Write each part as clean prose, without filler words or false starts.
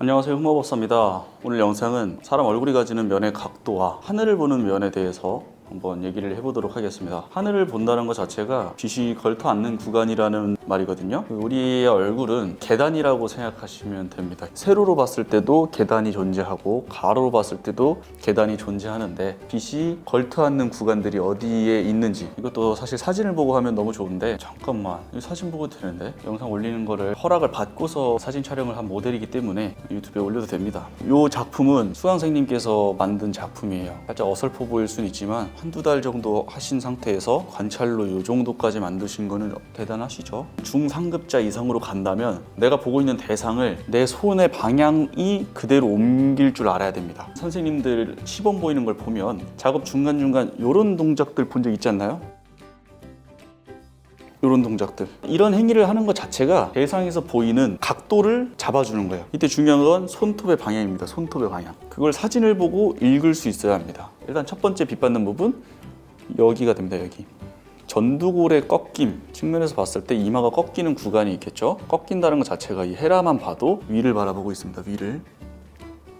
안녕하세요, 흑마법사입니다. 오늘 영상은 사람 얼굴이 가지는 면의 각도와 하늘을 보는 면에 대해서 한번 얘기를 해보도록 하겠습니다. 하늘을 본다는 것 자체가 빛이 걸터앉는 구간이라는 말이거든요. 우리의 얼굴은 계단이라고 생각하시면 됩니다. 세로로 봤을 때도 계단이 존재하고 가로로 봤을 때도 계단이 존재하는데 빛이 걸터앉는 구간들이 어디에 있는지, 이것도 사실 사진을 보고 하면 너무 좋은데, 잠깐만, 이 사진 보고 되는데? 영상 올리는 거를 허락을 받고서 사진 촬영을 한 모델이기 때문에 유튜브에 올려도 됩니다. 이 작품은 수강생님께서 만든 작품이에요. 살짝 어설퍼 보일 수는 있지만 한두 달 정도 하신 상태에서 관찰로 이 정도까지 만드신 거는 대단하시죠. 중상급자 이상으로 간다면 내가 보고 있는 대상을 내 손의 방향이 그대로 옮길 줄 알아야 됩니다. 선생님들 시범 보이는 걸 보면 작업 중간중간 이런 동작들 본 적 있지 않나요? 이런 동작들, 이런 행위를 하는 것 자체가 대상에서 보이는 각도를 잡아주는 거예요. 이때 중요한 건 손톱의 방향입니다. 손톱의 방향. 그걸 사진을 보고 읽을 수 있어야 합니다. 일단 첫 번째 빛받는 부분, 여기가 됩니다. 여기 전두골의 꺾임, 측면에서 봤을 때 이마가 꺾이는 구간이 있겠죠. 꺾인다는 것 자체가 이 헤라만 봐도 위를 바라보고 있습니다. 위를.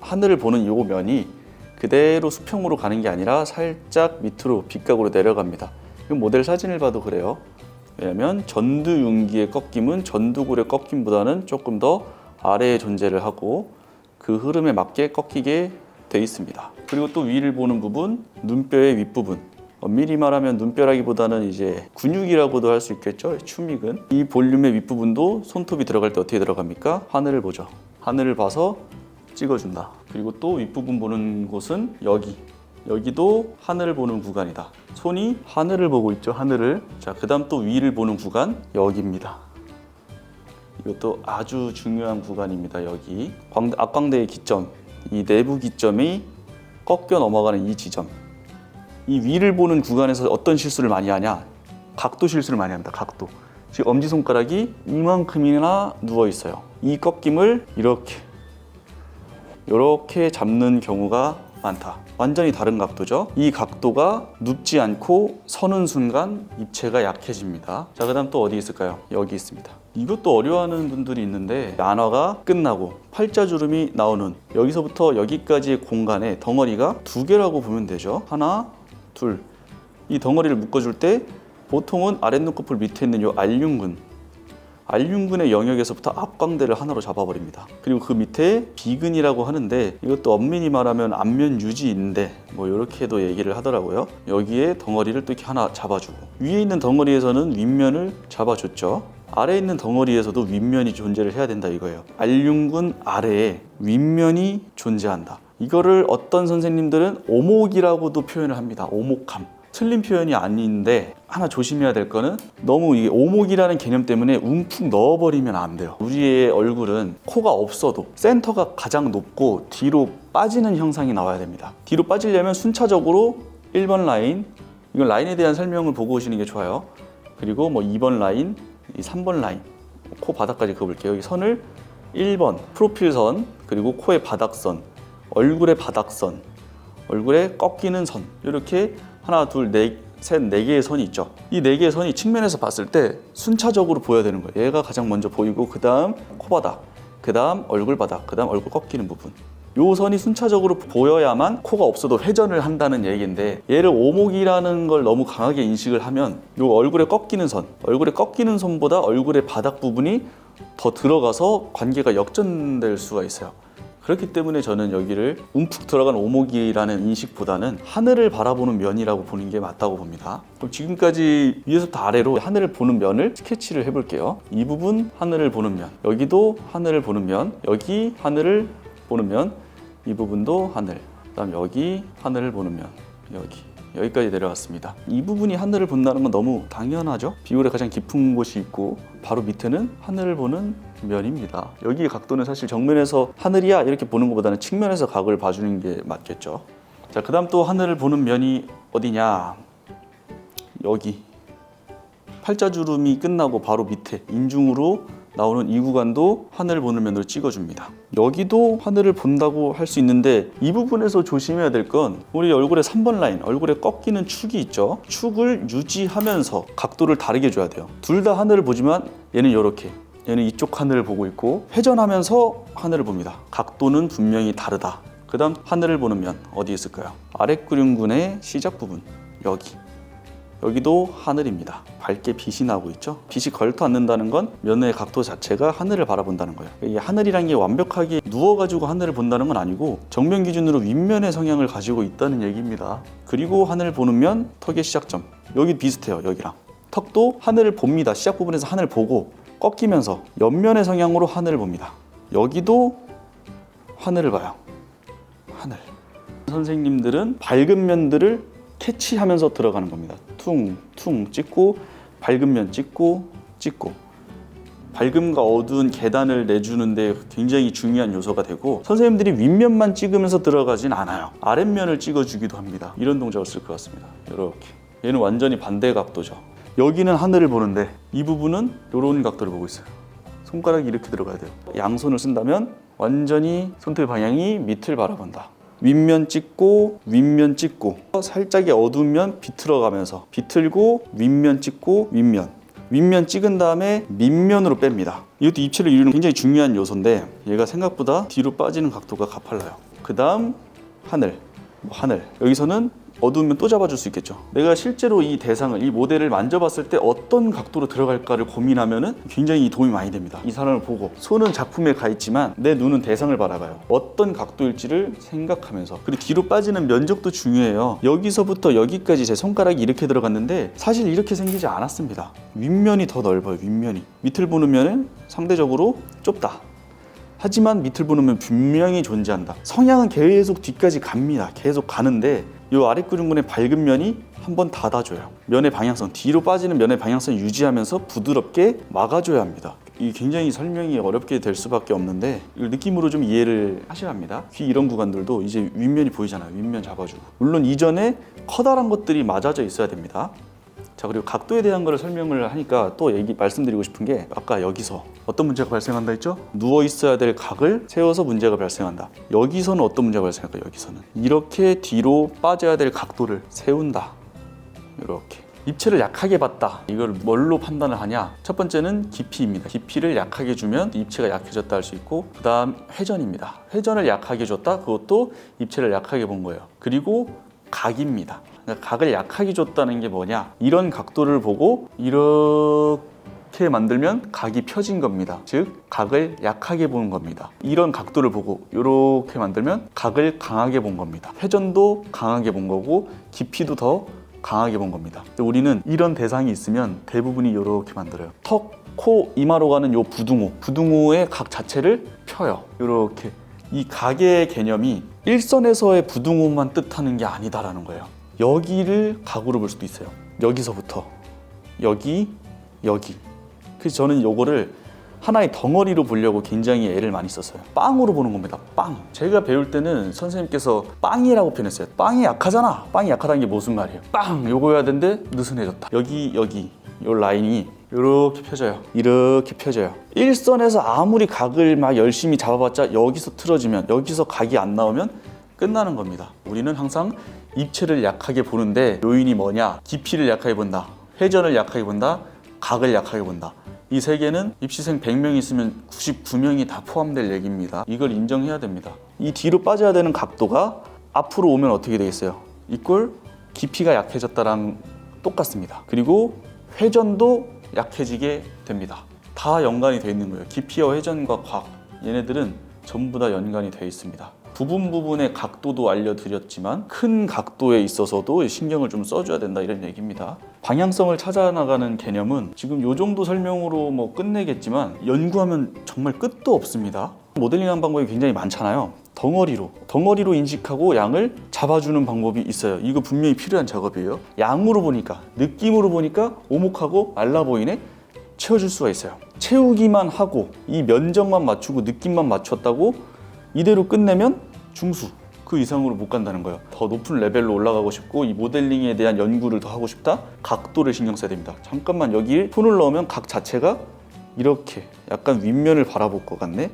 하늘을 보는 이 면이 그대로 수평으로 가는 게 아니라 살짝 밑으로 빗각으로 내려갑니다. 이 모델 사진을 봐도 그래요. 왜냐하면 전두윤기의 꺾임은 전두골의 꺾임보다는 조금 더 아래에 존재를 하고 그 흐름에 맞게 꺾이게 돼 있습니다. 그리고 또 위를 보는 부분, 눈뼈의 윗부분. 엄밀히 말하면 눈뼈라기보다는 이제 근육이라고도 할 수 있겠죠. 추미근. 이 볼륨의 윗부분도 손톱이 들어갈 때 어떻게 들어갑니까? 하늘을 보죠. 하늘을 봐서 찍어준다. 그리고 또 윗부분 보는 곳은 여기도 하늘을 보는 구간이다. 손이 하늘을 보고 있죠. 하늘을. 자, 그 다음 또 위를 보는 구간, 여기입니다. 이것도 아주 중요한 구간입니다. 여기 앞광대의 기점, 이 내부 기점이 꺾여 넘어가는 이 지점. 이 위를 보는 구간에서 어떤 실수를 많이 하냐? 각도 실수를 많이 합니다. 각도. 지금 엄지손가락이 이만큼이나 누워 있어요. 이 꺾임을 이렇게 잡는 경우가 많다. 완전히 다른 각도죠. 이 각도가 눕지 않고 서는 순간 입체가 약해집니다. 자, 그 다음 또 어디 있을까요? 여기 있습니다. 이것도 어려워하는 분들이 있는데, 안화가 끝나고 팔자주름이 나오는 여기서부터 여기까지의 공간에 덩어리가 두 개라고 보면 되죠. 하나, 둘. 이 덩어리를 묶어줄 때 보통은 아랫눈꺼풀 밑에 있는 이 알륜근의 영역에서부터 앞광대를 하나로 잡아버립니다. 그리고 그 밑에 비근이라고 하는데, 이것도 엄밀히 말하면 안면 유지인데 뭐 이렇게도 얘기를 하더라고요. 여기에 덩어리를 또 이렇게 하나 잡아주고, 위에 있는 덩어리에서는 윗면을 잡아줬죠. 아래에 있는 덩어리에서도 윗면이 존재를 해야 된다 이거예요. 알륜근 아래에 윗면이 존재한다. 이거를 어떤 선생님들은 오목이라고도 표현을 합니다. 오목함. 틀린 표현이 아닌데, 하나 조심해야 될 거는 너무 이게 오목이라는 개념 때문에 움푹 넣어버리면 안 돼요. 우리의 얼굴은 코가 없어도 센터가 가장 높고 뒤로 빠지는 형상이 나와야 됩니다. 뒤로 빠지려면 순차적으로 1번 라인, 이건 라인에 대한 설명을 보고 오시는 게 좋아요. 그리고 뭐 2번 라인, 3번 라인, 코 바닥까지 그어볼게요. 이 선을 1번 프로필선, 그리고 코의 바닥선, 얼굴의 바닥선, 얼굴에 꺾이는 선, 이렇게 하나, 둘, 셋, 네 개의 선이 있죠. 이 네 개의 선이 측면에서 봤을 때 순차적으로 보여야 되는 거예요. 얘가 가장 먼저 보이고, 그 다음 코바닥, 그 다음 얼굴 바닥, 그 다음 얼굴 꺾이는 부분. 요 선이 순차적으로 보여야만 코가 없어도 회전을 한다는 얘기인데, 얘를 오목이라는 걸 너무 강하게 인식을 하면 요 얼굴에 꺾이는 선보다 얼굴의 바닥 부분이 더 들어가서 관계가 역전될 수가 있어요. 그렇기 때문에 저는 여기를 움푹 들어간 오목이라는 인식보다는 하늘을 바라보는 면이라고 보는 게 맞다고 봅니다. 그럼 지금까지 위에서부터 아래로 하늘을 보는 면을 스케치를 해볼게요. 이 부분 하늘을 보는 면, 여기도 하늘을 보는 면, 여기 하늘을 보는 면, 이 부분도 하늘, 그 다음 여기 하늘을 보는 면, 여기까지 내려왔습니다. 이 부분이 하늘을 본다는 건 너무 당연하죠. 비율의 가장 깊은 곳이 있고 바로 밑에는 하늘을 보는 면입니다. 여기의 각도는 사실 정면에서 하늘이야 이렇게 보는 것보다는 측면에서 각을 봐주는 게 맞겠죠. 자, 그 다음 또 하늘을 보는 면이 어디냐, 여기 팔자주름이 끝나고 바로 밑에 인중으로 나오는 이 구간도 하늘을 보는 면으로 찍어줍니다. 여기도 하늘을 본다고 할 수 있는데, 이 부분에서 조심해야 될 건 우리 얼굴의 3번 라인, 얼굴에 꺾이는 축이 있죠. 축을 유지하면서 각도를 다르게 줘야 돼요. 둘 다 하늘을 보지만 얘는 이렇게, 얘는 이쪽 하늘을 보고 있고 회전하면서 하늘을 봅니다. 각도는 분명히 다르다. 그 다음 하늘을 보는 면 어디 있을까요? 아랫구륜근의 시작 부분 여기도 하늘입니다. 밝게 빛이 나고 있죠. 빛이 걸터 앉는다는 건 면의 각도 자체가 하늘을 바라본다는 거예요. 이 하늘이란 게 완벽하게 누워가지고 하늘을 본다는 건 아니고 정면 기준으로 윗면의 성향을 가지고 있다는 얘기입니다. 그리고 하늘을 보는 면 턱의 시작점 여기 비슷해요. 여기랑 턱도 하늘을 봅니다. 시작 부분에서 하늘을 보고 꺾이면서 옆면의 성향으로 하늘을 봅니다. 여기도 하늘을 봐요. 하늘. 선생님들은 밝은 면들을 캐치하면서 들어가는 겁니다. 퉁퉁 찍고 밝은 면 찍고 밝음과 어두운 계단을 내주는데 굉장히 중요한 요소가 되고 선생님들이 윗면만 찍으면서 들어가진 않아요. 아랫면을 찍어주기도 합니다. 이런 동작을 쓸 것 같습니다. 이렇게 얘는 완전히 반대 각도죠. 여기는 하늘을 보는데 이 부분은 이런 각도를 보고 있어요. 손가락이 이렇게 들어가야 돼요. 양손을 쓴다면 완전히 손톱의 방향이 밑을 바라본다. 윗면 찍고 윗면 찍고 살짝의 어두운 면 비틀어가면서 비틀고 윗면 찍고 윗면 찍은 다음에 밑면으로 뺍니다. 이것도 입체를 이루는 굉장히 중요한 요소인데 얘가 생각보다 뒤로 빠지는 각도가 가팔라요. 그 다음 하늘 여기서는 어두우면 또 잡아줄 수 있겠죠. 내가 실제로 이 대상을, 이 모델을 만져봤을 때 어떤 각도로 들어갈까를 고민하면은 굉장히 도움이 많이 됩니다. 이 사람을 보고 손은 작품에 가 있지만 내 눈은 대상을 바라봐요. 어떤 각도일지를 생각하면서. 그리고 뒤로 빠지는 면적도 중요해요. 여기서부터 여기까지 제 손가락이 이렇게 들어갔는데 사실 이렇게 생기지 않았습니다. 윗면이 더 넓어요. 윗면이. 밑을 보는 면은 상대적으로 좁다. 하지만 밑을 보는 면 분명히 존재한다. 성향은 계속 뒤까지 갑니다. 계속 가는데 이 아랫구륜근의 밝은 면이 한번 닫아줘요. 면의 방향성, 뒤로 빠지는 면의 방향성을 유지하면서 부드럽게 막아줘야 합니다. 이게 굉장히 설명이 어렵게 될 수밖에 없는데 이걸 느낌으로 좀 이해를 하셔야 합니다. 귀 이런 구간들도 이제 윗면이 보이잖아요. 윗면 잡아주고. 물론 이전에 커다란 것들이 맞아져 있어야 됩니다. 자, 그리고 각도에 대한 거를 설명을 하니까 또 말씀드리고 싶은 게 아까 여기서 어떤 문제가 발생한다 했죠? 누워 있어야 될 각을 세워서 문제가 발생한다. 여기서는 어떤 문제가 발생할까? 여기서는 이렇게 뒤로 빠져야 될 각도를 세운다. 이렇게 입체를 약하게 봤다. 이걸 뭘로 판단을 하냐? 첫 번째는 깊이입니다. 깊이를 약하게 주면 입체가 약해졌다 할 수 있고, 그 다음 회전입니다. 회전을 약하게 줬다. 그것도 입체를 약하게 본 거예요. 그리고 각입니다. 그러니까 각을 약하게 줬다는 게 뭐냐? 이런 각도를 보고 이렇게 만들면 각이 펴진 겁니다. 즉 각을 약하게 보는 겁니다. 이런 각도를 보고 이렇게 만들면 각을 강하게 본 겁니다. 회전도 강하게 본 거고 깊이도 더 강하게 본 겁니다. 우리는 이런 대상이 있으면 대부분이 이렇게 만들어요. 턱, 코, 이마로 가는 요 부등호의 각 자체를 펴요. 이렇게. 이 각의 개념이 일선에서의 부등호만 뜻하는 게 아니다라는 거예요. 여기를 각으로 볼 수도 있어요. 여기서부터 여기. 그래서 저는 요거를 하나의 덩어리로 보려고 굉장히 애를 많이 썼어요. 빵으로 보는 겁니다. 빵. 제가 배울 때는 선생님께서 빵이라고 표현했어요. 빵이 약하잖아. 빵이 약하다는 게 무슨 말이에요? 빵! 요거여야 되는데 느슨해졌다. 여기 요 라인이 이렇게 펴져요. 이렇게 펴져요. 일선에서 아무리 각을 막 열심히 잡아봤자 여기서 틀어지면, 여기서 각이 안 나오면 끝나는 겁니다. 우리는 항상 입체를 약하게 보는데 요인이 뭐냐? 깊이를 약하게 본다. 회전을 약하게 본다. 각을 약하게 본다. 이 세 개는 입시생 100명 있으면 99명이 다 포함될 얘기입니다. 이걸 인정해야 됩니다. 이 뒤로 빠져야 되는 각도가 앞으로 오면 어떻게 되겠어요? 이꼴 깊이가 약해졌다랑 똑같습니다. 그리고 회전도 약해지게 됩니다. 다 연관이 되어 있는 거예요. 깊이와 회전과 각, 얘네들은 전부 다 연관이 되어 있습니다. 부분의 각도도 알려드렸지만 큰 각도에 있어서도 신경을 좀 써줘야 된다, 이런 얘기입니다. 방향성을 찾아 나가는 개념은 지금 요 정도 설명으로 뭐 끝내겠지만 연구하면 정말 끝도 없습니다. 모델링하는 방법이 굉장히 많잖아요. 덩어리로 인식하고 양을 잡아주는 방법이 있어요. 이거 분명히 필요한 작업이에요. 양으로 보니까, 느낌으로 보니까 오목하고 말라 보이네? 채워줄 수가 있어요. 채우기만 하고 이 면적만 맞추고 느낌만 맞췄다고 이대로 끝내면 중수, 그 이상으로 못 간다는 거예요. 더 높은 레벨로 올라가고 싶고 이 모델링에 대한 연구를 더 하고 싶다? 각도를 신경 써야 됩니다. 잠깐만 여기 손을 넣으면 각 자체가 이렇게 약간 윗면을 바라볼 것 같네?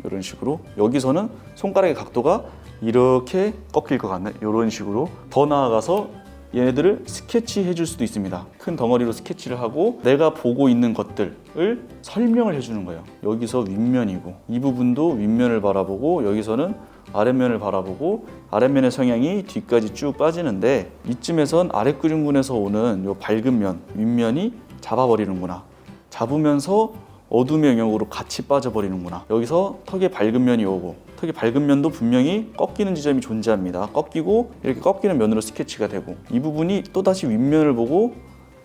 이런 식으로. 여기서는 손가락의 각도가 이렇게 꺾일 것 같네? 이런 식으로. 더 나아가서 얘네들을 스케치해 줄 수도 있습니다. 큰 덩어리로 스케치를 하고 내가 보고 있는 것들을 설명을 해주는 거예요. 여기서 윗면이고 이 부분도 윗면을 바라보고 여기서는 아랫면을 바라보고 아랫면의 성향이 뒤까지 쭉 빠지는데 이쯤에선 아랫구륜근에서 오는 요 밝은 면, 윗면이 잡아버리는구나. 잡으면서 어둠의 영역으로 같이 빠져버리는구나. 여기서 턱에 밝은 면이 오고 턱의 밝은 면도 분명히 꺾이는 지점이 존재합니다. 꺾이고 이렇게 꺾이는 면으로 스케치가 되고 이 부분이 또다시 윗면을 보고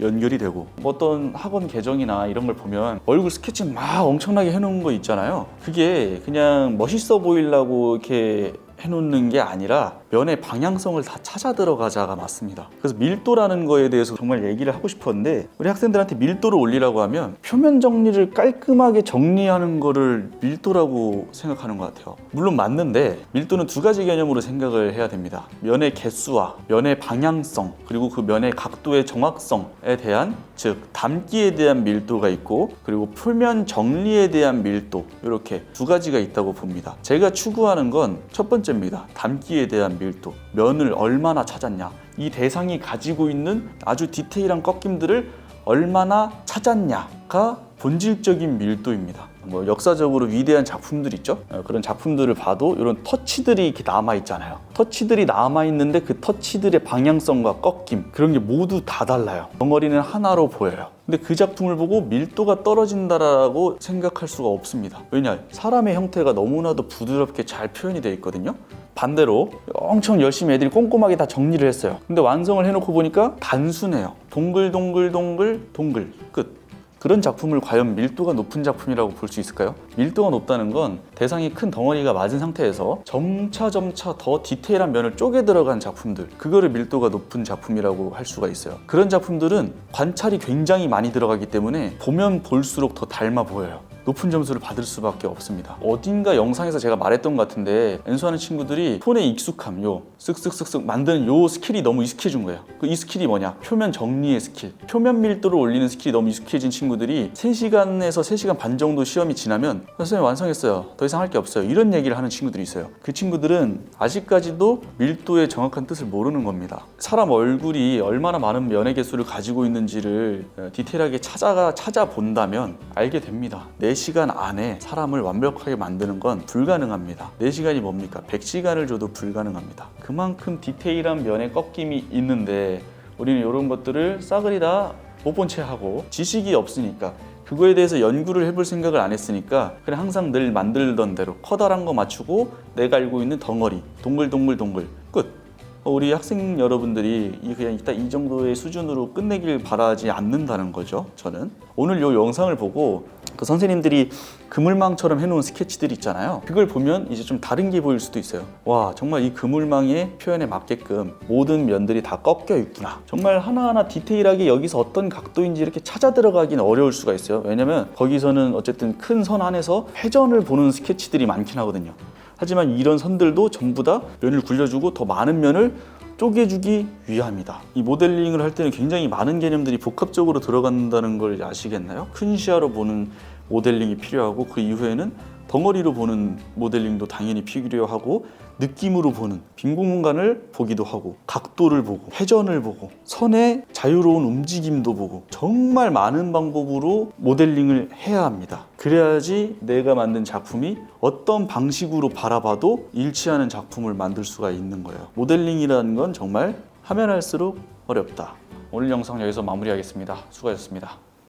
연결이 되고 뭐 어떤 학원 계정이나 이런 걸 보면 얼굴 스케치 막 엄청나게 해놓은 거 있잖아요. 그게 그냥 멋있어 보이려고 이렇게 해놓는 게 아니라 면의 방향성을 다 찾아 들어가자가 맞습니다. 그래서 밀도라는 거에 대해서 정말 얘기를 하고 싶었는데 우리 학생들한테 밀도를 올리라고 하면 표면 정리를 깔끔하게 정리하는 거를 밀도라고 생각하는 것 같아요. 물론 맞는데 밀도는 두 가지 개념으로 생각을 해야 됩니다. 면의 개수와 면의 방향성 그리고 그 면의 각도의 정확성에 대한 즉 담기에 대한 밀도가 있고 그리고 표면 정리에 대한 밀도 이렇게 두 가지가 있다고 봅니다. 제가 추구하는 건 첫 번째입니다. 담기에 대한 밀도, 면을 얼마나 찾았냐 이 대상이 가지고 있는 아주 디테일한 꺾임들을 얼마나 찾았냐가 본질적인 밀도입니다. 뭐 역사적으로 위대한 작품들 있죠? 그런 작품들을 봐도 이런 터치들이 이렇게 남아있잖아요. 터치들이 남아있는데 그 터치들의 방향성과 꺾임 그런 게 모두 다 달라요. 덩어리는 하나로 보여요. 근데 그 작품을 보고 밀도가 떨어진다라고 생각할 수가 없습니다. 왜냐? 사람의 형태가 너무나도 부드럽게 잘 표현이 되어 있거든요. 반대로 엄청 열심히 애들이 꼼꼼하게 다 정리를 했어요. 근데 완성을 해놓고 보니까 단순해요. 동글동글동글 동글 끝. 그런 작품을 과연 밀도가 높은 작품이라고 볼 수 있을까요? 밀도가 높다는 건 대상이 큰 덩어리가 맞은 상태에서 점차 더 디테일한 면을 쪼개 들어간 작품들 그거를 밀도가 높은 작품이라고 할 수가 있어요. 그런 작품들은 관찰이 굉장히 많이 들어가기 때문에 보면 볼수록 더 닮아 보여요. 높은 점수를 받을 수밖에 없습니다. 어딘가 영상에서 제가 말했던 것 같은데 연수하는 친구들이 손의 익숙함, 요 쓱쓱쓱쓱 만드는 요 스킬이 너무 익숙해진 거예요. 이 스킬이 뭐냐? 표면 정리의 스킬, 표면 밀도를 올리는 스킬이 너무 익숙해진 친구들이 3시간에서 3시간 반 정도 시험이 지나면 선생님 완성했어요. 더 이상 할 게 없어요. 이런 얘기를 하는 친구들이 있어요. 그 친구들은 아직까지도 밀도의 정확한 뜻을 모르는 겁니다. 사람 얼굴이 얼마나 많은 면의 개수를 가지고 있는지를 디테일하게 찾아본다면 알게 됩니다. 4시간 안에 사람을 완벽하게 만드는 건 불가능합니다. 4시간이 뭡니까? 100시간을 줘도 불가능합니다. 그만큼 디테일한 면의 꺾임이 있는데 우리는 이런 것들을 싸그리 다 못 본 채 하고 지식이 없으니까 그거에 대해서 연구를 해볼 생각을 안 했으니까 그냥 항상 늘 만들던 대로 커다란 거 맞추고 내가 알고 있는 덩어리 동글동글 끝. 우리 학생 여러분들이 그냥 일단 이 정도의 수준으로 끝내길 바라지 않는다는 거죠. 저는 오늘 이 영상을 보고 그 선생님들이 그물망처럼 해놓은 스케치들 있잖아요. 그걸 보면 이제 좀 다른 게 보일 수도 있어요. 와, 정말 이 그물망의 표현에 맞게끔 모든 면들이 다 꺾여 있구나. 정말 하나하나 디테일하게 여기서 어떤 각도인지 이렇게 찾아 들어가긴 어려울 수가 있어요. 왜냐면 거기서는 어쨌든 큰 선 안에서 회전을 보는 스케치들이 많긴 하거든요. 하지만 이런 선들도 전부 다 면을 굴려주고 더 많은 면을 쪼개주기 위함이다. 이 모델링을 할 때는 굉장히 많은 개념들이 복합적으로 들어간다는 걸 아시겠나요? 큰 시야로 보는 모델링이 필요하고 그 이후에는 덩어리로 보는 모델링도 당연히 필요하고 느낌으로 보는 빈 공간을 보기도 하고 각도를 보고 회전을 보고 선의 자유로운 움직임도 보고 정말 많은 방법으로 모델링을 해야 합니다. 그래야지 내가 만든 작품이 어떤 방식으로 바라봐도 일치하는 작품을 만들 수가 있는 거예요. 모델링이라는 건 정말 하면 할수록 어렵다. 오늘 영상 여기서 마무리하겠습니다. 수고하셨습니다.